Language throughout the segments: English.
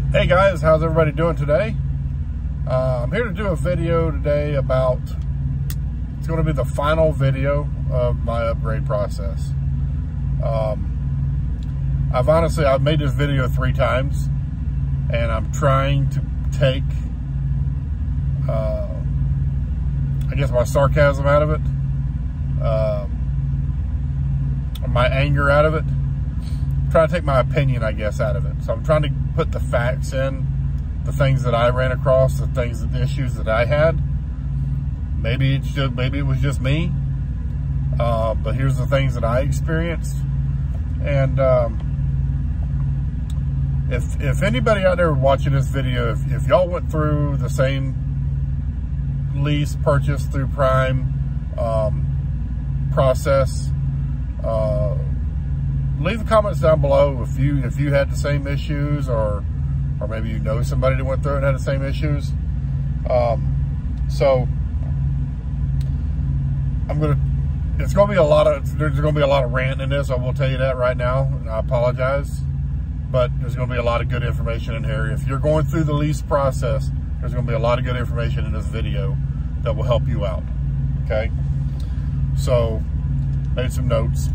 Hey guys, how's everybody doing today? I'm here to do a video today about, it's going to be the final video of my upgrade process. I've made this video 3 times, and I'm trying to take, I guess, my sarcasm out of it, my anger out of it. I'm trying to take my opinion, I guess, out of it. So I'm trying to put the facts in, the things that I ran across, the issues that I had. Maybe it was just me, but here's the things that I experienced. And if anybody out there watching this video, if y'all went through the same lease purchase through Prime process, leave the comments down below if you had the same issues, or maybe you know somebody that went through it and had the same issues. So there's gonna be a lot of ranting in this. I will tell you that right now, and I apologize, but there's gonna be a lot of good information in here. If you're going through the lease process, there's gonna be a lot of good information in this video that will help you out. Okay, so made some notes.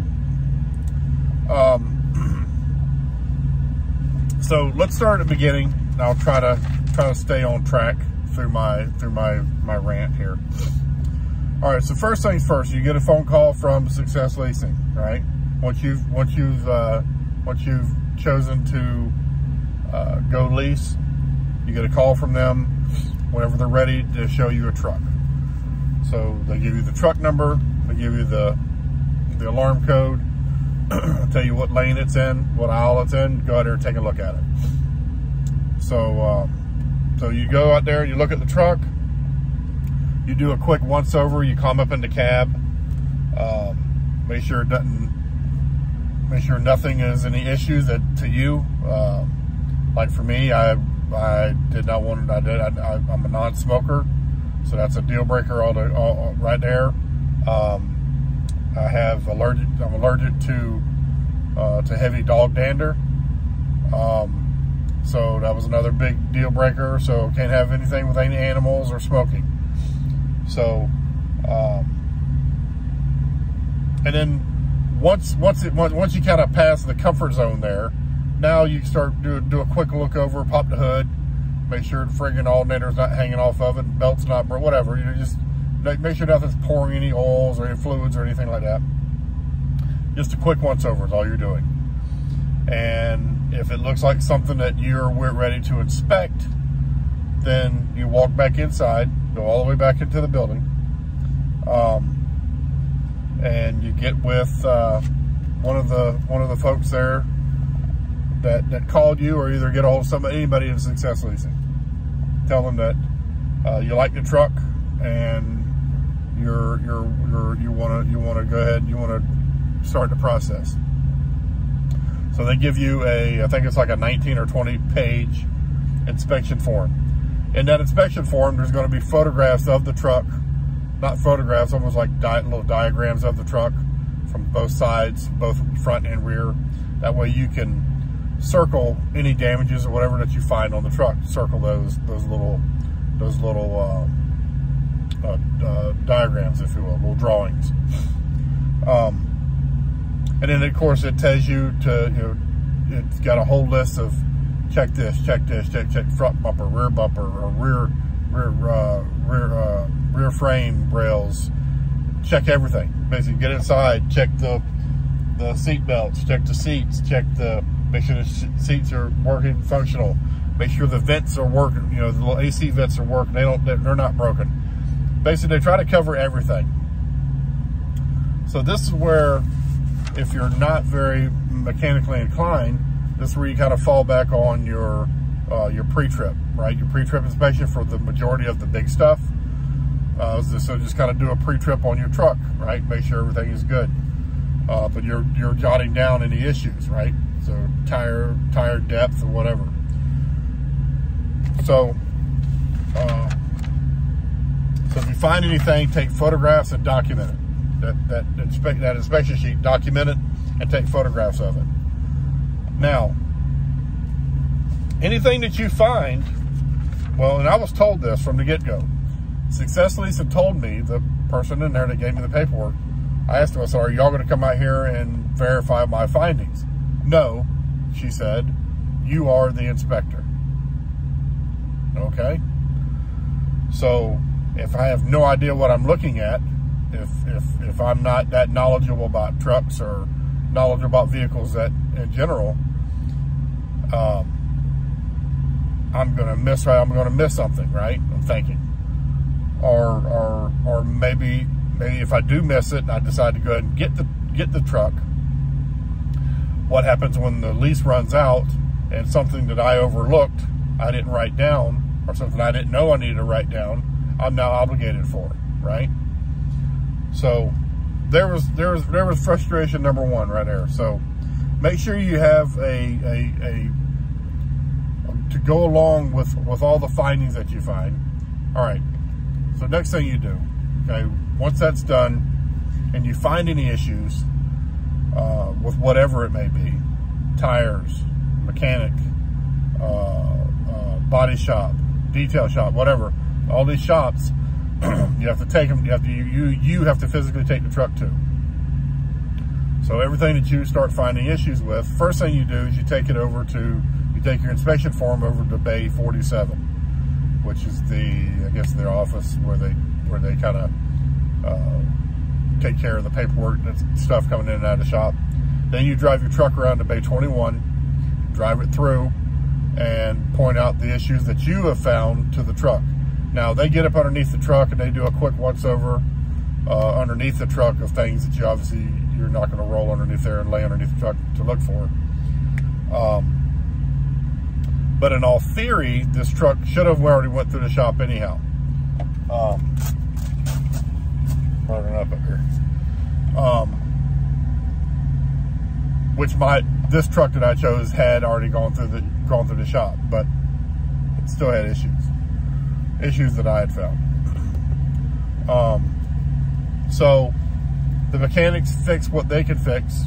So let's start at the beginning, and I'll try to stay on track through my rant here. All right, so first things first, you get a phone call from Success Leasing, right? Once you've chosen to go lease, you get a call from them whenever they're ready to show you a truck. So they give you the truck number, they give you the alarm code, tell you what lane it's in, what aisle it's in. Go out there and take a look at it. So so you go out there, you look at the truck, you do a quick once over, you climb up in the cab, make sure nothing is any issues to you. Like for me, I did not want it. I'm a non-smoker, so that's a deal breaker all right there. I'm allergic to heavy dog dander. So that was another big deal breaker. So can't have anything with any animals or smoking. So, and then once you kind of pass the comfort zone there, now you start do a quick look over, pop the hood, make sure the friggin' alternator's not hanging off of it, belt's not, whatever. You know, just make sure nothing's pouring any oils or any fluids or anything like that. Just a quick once over is all you're doing. And if it looks like something that we're ready to inspect, then you walk back inside, go all the way back into the building, and you get with one of the folks there that called you, or either get a hold of anybody in Success Leasing. Tell them that you like the truck and you want to go ahead, you want to start the process. So they give you I think it's like a 19 or 20 page inspection form. In that inspection form, there's going to be photographs of the truck, not photographs, almost like little diagrams of the truck from both sides, both front and rear. That way you can circle any damages or whatever that you find on the truck. Circle those little diagrams, if you will, little drawings. And then of course it tells you to, it's got a whole list of check this, check front bumper, or rear frame rails, check everything. Basically get inside, check the seat belts, check the seats, make sure the seats are working, functional. Make sure the vents are working, the little AC vents are working. They're not broken. Basically, they try to cover everything. So this is where, if you're not very mechanically inclined, this is where you kind of fall back on your pre-trip, right? Your pre-trip inspection for the majority of the big stuff. So just kind of do a pre-trip on your truck, right? Make sure everything is good. But you're jotting down any issues, right? So tire depth or whatever. So if you find anything, take photographs and document it. That inspection sheet, document it and take photographs of it. Now, anything that you find, well, and I was told this from the get-go. Success Leasing told me, the person in there that gave me the paperwork, I asked them, so are y'all going to come out here and verify my findings? No, she said, you are the inspector. Okay. So if I have no idea what I'm looking at, if I'm not that knowledgeable about trucks or knowledgeable about vehicles that in general, I'm gonna miss something, right? I'm thinking, or maybe if I do miss it, I decide to go ahead and get the truck. What happens when the lease runs out and something that I overlooked, I didn't write down, or something I didn't know I needed to write down, I'm now obligated for it, right? So there was frustration number one right there. So make sure you have to go along with all the findings that you find. All right. So next thing you do, okay, once that's done and you find any issues with whatever it may be, tires, mechanic, body shop, detail shop, whatever, all these shops, you have to take them, you have to physically take the truck to. So everything that you start finding issues with, first thing you do is you take your inspection form over to Bay 47, which is I guess their office where they kind of take care of the paperwork and stuff coming in and out of the shop. Then you drive your truck around to Bay 21, drive it through, and point out the issues that you have found to the truck. Now, they get up underneath the truck and they do a quick once-over underneath the truck of things that you're not going to roll underneath there and lay underneath the truck to look for. But in all theory, this truck should have already went through the shop anyhow. Burning up here. This truck that I chose had already gone through the shop, but it still had issues that I had found. So the mechanics fix what they could fix.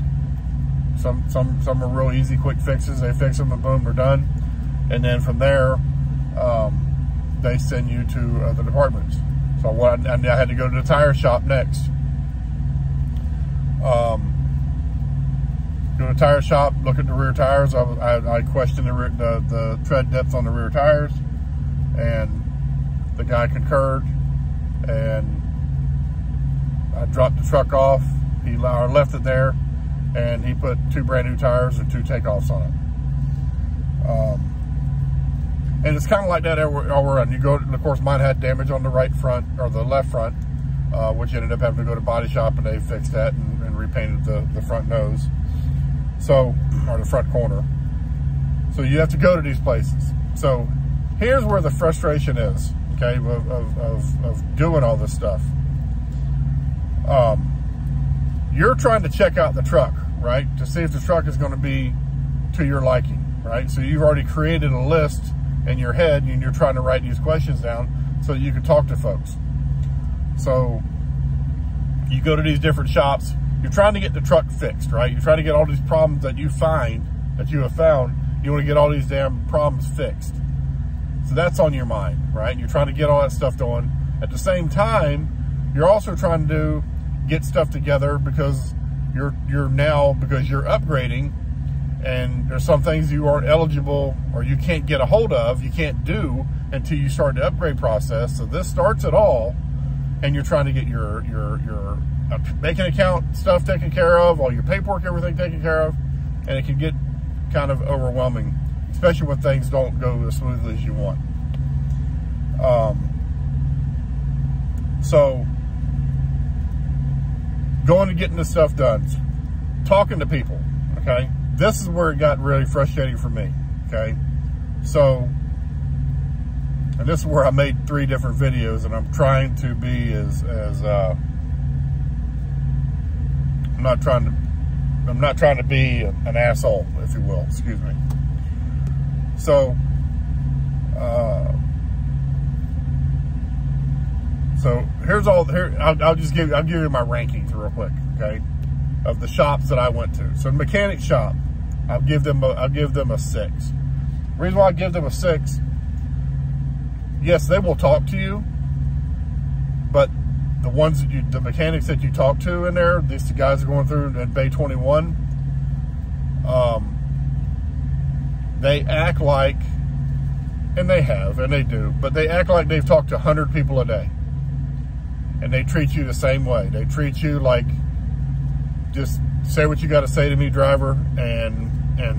Some are real easy, quick fixes. They fix them and boom, they're done. And then from there, they send you to the departments. So I had to go to the tire shop next. Go to the tire shop, look at the rear tires. I questioned the tread depth on the rear tires, and the guy concurred, and I dropped the truck off. I left it there, and he put 2 brand new tires and 2 takeoffs on it. And it's kind of like that all around. You go, of course, mine had damage on the right front, or the left front, which ended up having to go to body shop, and they fixed that and repainted the front nose. So, or the front corner. So you have to go to these places. So here's where the frustration is, okay, of doing all this stuff. You're trying to check out the truck, right, to see if the truck is going to be to your liking, right? So you've already created a list in your head, and you're trying to write these questions down so that you can talk to folks. So you go to these different shops. You're trying to get the truck fixed, right? You're trying to get all these problems that you have found. You want to get all these damn problems fixed. So that's on your mind, right? You're trying to get all that stuff going. At the same time, you're also trying to get stuff together because you're upgrading, and there's some things you aren't eligible or you can't get a hold of, you can't do until you start the upgrade process. So this starts it all, and you're trying to get your banking account stuff taken care of, all your paperwork, everything taken care of, and it can get kind of overwhelming, especially when things don't go as smoothly as you want. So going and getting this stuff done, talking to people, okay? This is where it got really frustrating for me, okay? So, and this is where I made 3 different videos, and I'm trying to be I'm not trying to be an asshole, if you will, excuse me. So, I'll give you my rankings real quick, okay, of the shops that I went to. So the mechanic shop, I'll give them a 6. The reason why I give them a 6, yes, they will talk to you, but the ones that the mechanics that you talk to in there, these guys are going through in Bay 21, they act like, and they have, and they do, but they act like they've talked to 100 people a day. And they treat you the same way. They treat you like, just say what you got to say to me, driver, and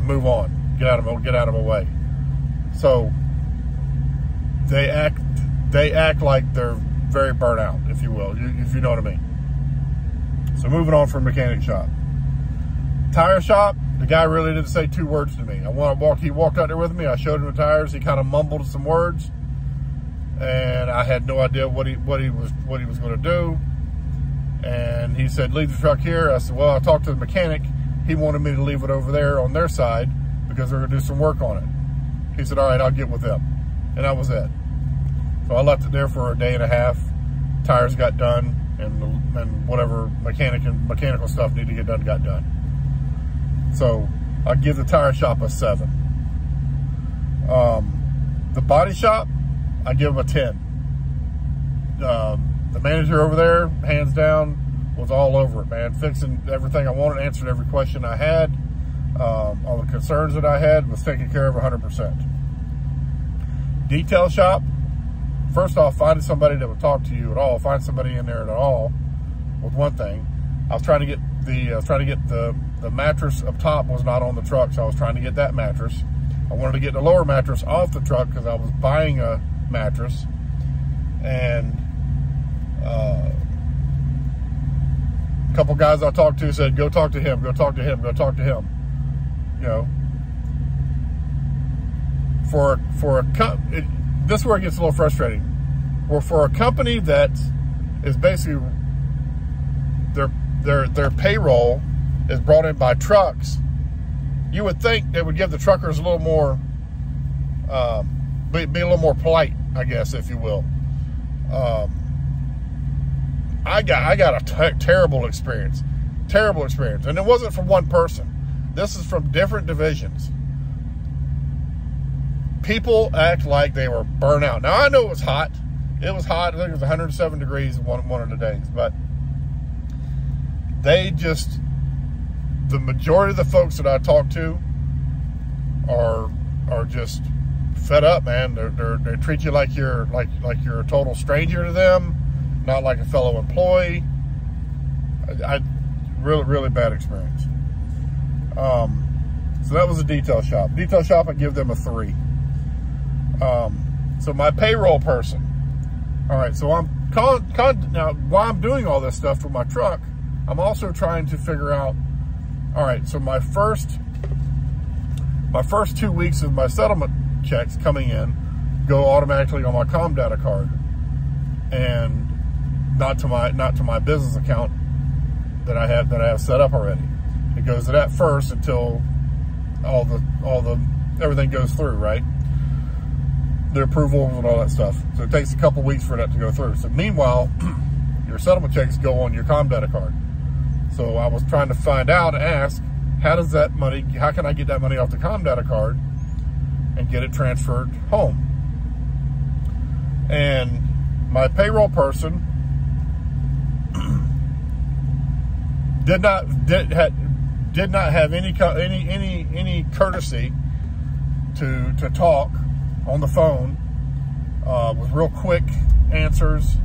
move on. Get out of my way. So they act like they're very burnt out, if you will, if you know what I mean. So moving on from mechanic shop. Tire shop, the guy really didn't say 2 words to me. He walked out there with me. I showed him the tires. He kind of mumbled some words, and I had no idea what he was going to do. And he said, leave the truck here. I said, well, I talked to the mechanic. He wanted me to leave it over there on their side because they're going to do some work on it. He said, all right, I'll get with them. And that was it. So I left it there for a day and a half. Tires got done, and whatever mechanical stuff needed to get done got done. So I give the tire shop a 7. The body shop, I give them a 10. The manager over there, hands down, was all over it, man. Fixing everything I wanted, answered every question I had. All the concerns that I had was taken care of 100%. Detail shop, first off, finding somebody that would talk to you at all, find somebody in there at all was one thing. I was trying to get the mattress up top was not on the truck, so I was trying to get that mattress. I wanted to get the lower mattress off the truck because I was buying a mattress. And a couple guys I talked to said, go talk to him, go talk to him, go talk to him. You know, this is where it gets a little frustrating. Well, for a company that is basically their payroll is brought in by trucks, you would think they would give the truckers a little more, be a little more polite, I guess, if you will. I got a terrible experience, and it wasn't from one person. This is from different divisions. People act like they were burnt out. Now, I know it was hot. It was hot. I think it was 107 degrees one of the days. But they just, the majority of the folks that I talk to are just fed up, man. They treat you like you're a total stranger to them, not like a fellow employee. Really bad experience. So that was a detail shop. Detail shop, I give them a 3. So my payroll person. All right, so I'm now while I'm doing all this stuff with my truck, I'm also trying to figure out, all right, so my first 2 weeks of my settlement checks coming in go automatically on my ComData card, and not to my business account that I have set up already. It goes to that first until all the everything goes through, right? The approvals and all that stuff. So it takes a couple weeks for that to go through. So meanwhile, your settlement checks go on your ComData card. So I was trying to find out and ask, how can I get that money off the ComData card and get it transferred home? And my payroll person did not have any courtesy to talk on the phone with real quick answers.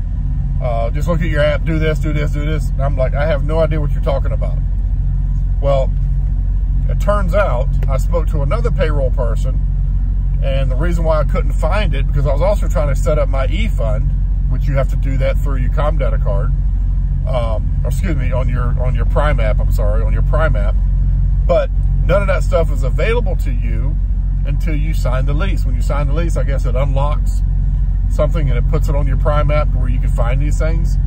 Just look at your app, do this, do this, do this. And I'm like, I have no idea what you're talking about. Well, it turns out I spoke to another payroll person, and the reason why I couldn't find it, because I was also trying to set up my e-fund, which you have to do that through your ComData card. Excuse me, on your Prime app, I'm sorry, on your Prime app. But none of that stuff is available to you until you sign the lease. When you sign the lease, I guess it unlocks something and it puts it on your Prime app where you can find these things.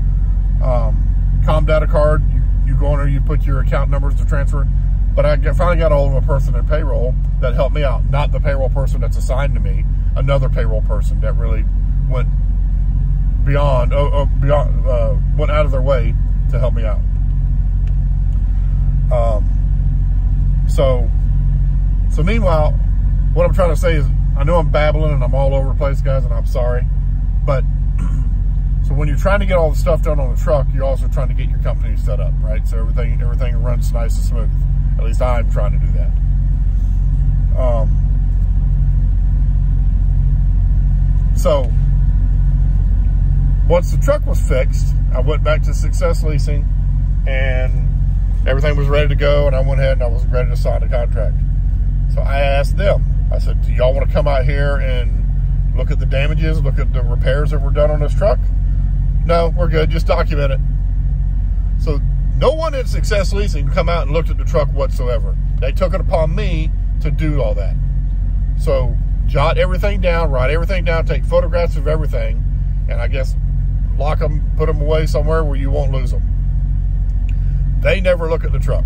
ComData card, you go on there, you put your account numbers to transfer. But I finally got a hold of a person in payroll that helped me out. Not the payroll person that's assigned to me, another payroll person that really went went out of their way to help me out. So meanwhile, what I'm trying to say is, I know I'm babbling and I'm all over the place, guys, and I'm sorry. But, so when you're trying to get all the stuff done on the truck, you're also trying to get your company set up, right? So everything runs nice and smooth. At least I'm trying to do that. So, once the truck was fixed, I went back to Success Leasing, and everything was ready to go, and I went ahead and I was ready to sign the contract. So I asked them, I said, do y'all want to come out here and look at the damages, look at the repairs that were done on this truck? No, we're good, just document it. So no one at Success Leasing come out and looked at the truck whatsoever. They took it upon me to do all that. So jot everything down, write everything down, take photographs of everything, and I guess lock them, put them away somewhere where you won't lose them. They never look at the truck.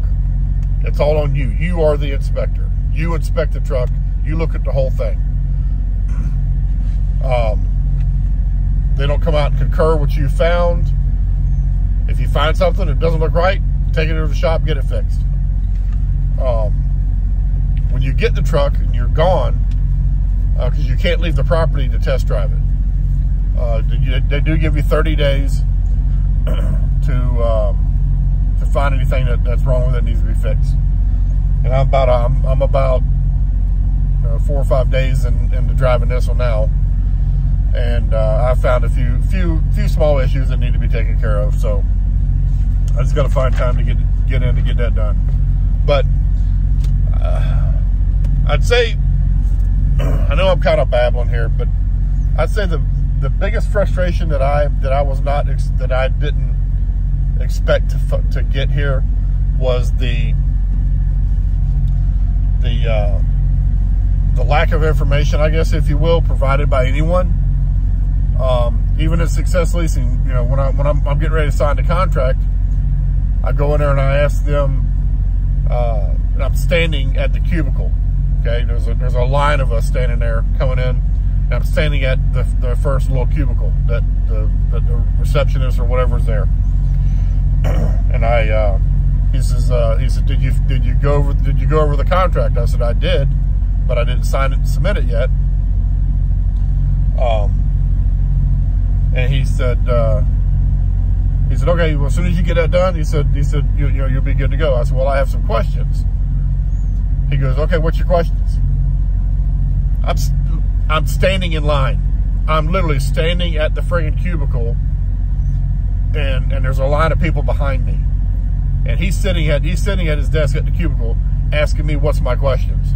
It's all on you. You are the inspector. You inspect the truck. You look at the whole thing. They don't come out and concur what you found. If you find something that doesn't look right, take it to the shop, get it fixed. When you get the truck and you're gone, because you can't leave the property to test drive it. They do give you 30 days to find anything that's wrong with it, needs to be fixed. And I'm about 4 or 5 days into driving this one now, and I found a few small issues that need to be taken care of. So I just got to find time to get in to get that done. But I'd say, I know I'm kind of babbling here, but I'd say the biggest frustration that I didn't expect to get here was the lack of information, I guess, if you will, provided by anyone. Even at Success Leasing, you know, when I'm getting ready to sign the contract, I go in there and I ask them, and I'm standing at the cubicle. Okay, there's a line of us standing there coming in, and I'm standing at the first little cubicle that the receptionist or whatever's there. And he said, did you go over the contract? I said, I did, but I didn't sign it and submit it yet. And he said, okay, well, as soon as you get that done, he said, you'll be good to go. I said, well, I have some questions. He goes, okay, what's your questions? I'm standing in line. I'm literally standing at the friggin' cubicle, and there's a line of people behind me. And he's sitting at his desk at the cubicle asking me what's my questions.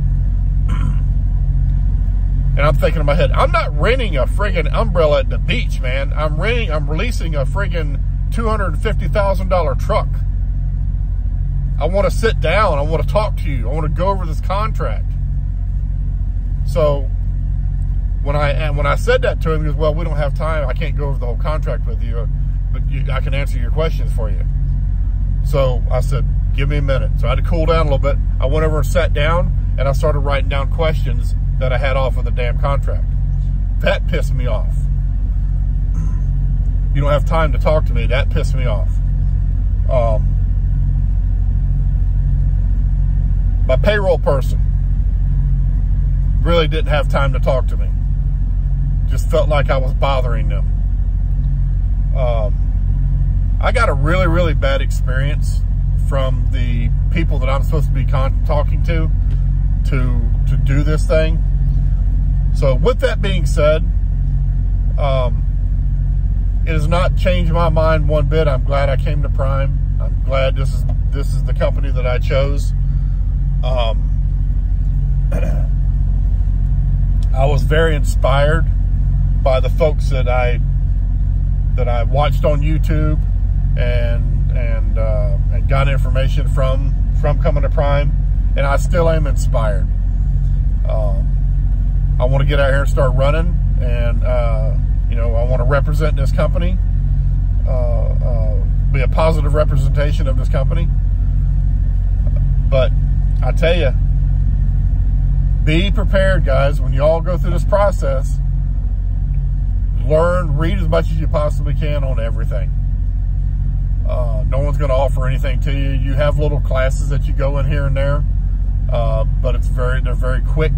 And I'm thinking in my head, I'm not renting a friggin' umbrella at the beach, man. I'm releasing a friggin' $250,000 truck. I want to sit down. I want to talk to you. I want to go over this contract. So when I said that to him, he goes, well, we don't have time. I can't go over the whole contract with you, but I can answer your questions for you. So I said, give me a minute. So I had to cool down a little bit. I went over and sat down, and I started writing down questions that I had off of the damn contract. That pissed me off. You don't have time to talk to me. That pissed me off. My payroll person really didn't have time to talk to me. Just felt like I was bothering them. I got a really, really bad experience from the people that I'm supposed to be talking to do this thing. So with that being said, it has not changed my mind one bit. I'm glad I came to Prime. I'm glad this is the company that I chose. I was very inspired by the folks that I watched on YouTube and got information from coming to Prime, and I still am inspired. I want to get out here and start running, and I want to represent this company, be a positive representation of this company. But I tell you, be prepared, guys. When you all go through this process, read as much as you possibly can on everything. No one's going to offer anything to you. You have little classes that you go in here and there, but they're very quick,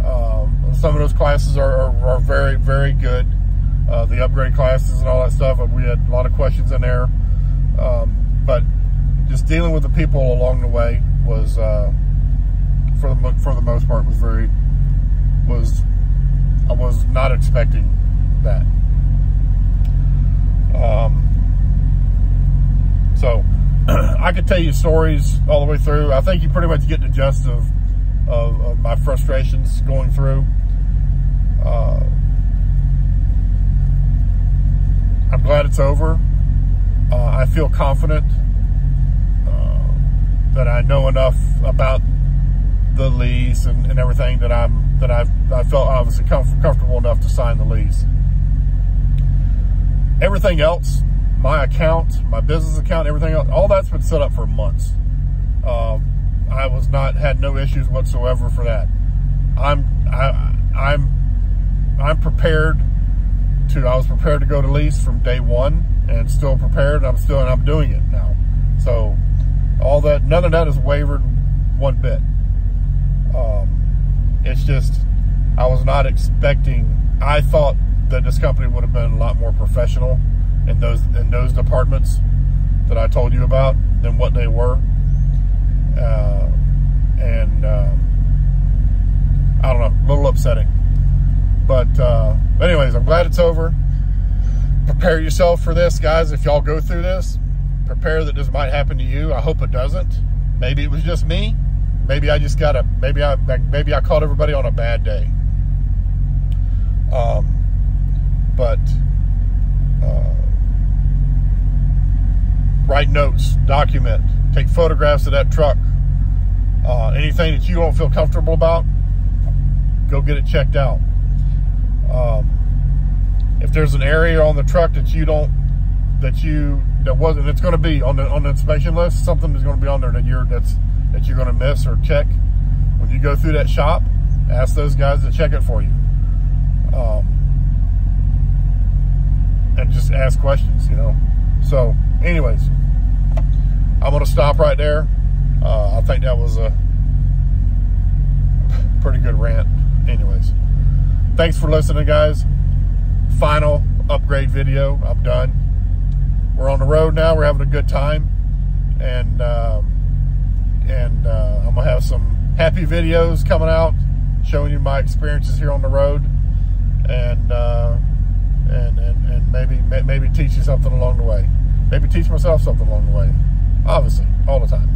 Some of those classes are very, very good. The upgrade classes and all that stuff, we had a lot of questions in there. But just dealing with the people along the way was, for the most part, I was not expecting that. So I could tell you stories all the way through. I think you pretty much get the gist of my frustrations going through. I'm glad it's over. I feel confident that I know enough about the lease and everything that I felt obviously comfortable enough to sign the lease. Everything else, my account, my business account, everything else, all that's been set up for months. I had no issues whatsoever for that. I'm prepared I was prepared to go to lease from day one, and still prepared. I'm doing it now. So all that, none of that has wavered one bit. It's just, I was not expecting, I thought that this company would have been a lot more professional in those departments that I told you about than what they were. I don't know, a little upsetting. But anyways, I'm glad it's over. Prepare yourself for this, guys. If y'all go through this, prepare that this might happen to you. I hope it doesn't. Maybe it was just me. Maybe I just maybe I caught everybody on a bad day. Write notes, document, take photographs of that truck. Anything that you don't feel comfortable about, go get it checked out. If there's an area on the truck that wasn't, it's going to be on the inspection list, something is going to be on there that you're going to miss or check. When you go through that shop, ask those guys to check it for you. And just ask questions, you know. So anyways, I'm going to stop right there. I think that was a pretty good rant. Anyways, thanks for listening, guys. Final upgrade video. I'm done. We're on the road now. We're having a good time, and I'm gonna have some happy videos coming out showing you my experiences here on the road, and maybe teach you something along the way. Maybe teach myself something along the way. Obviously, all the time.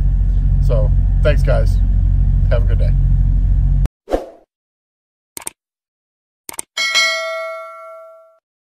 So thanks, guys. Have a good day.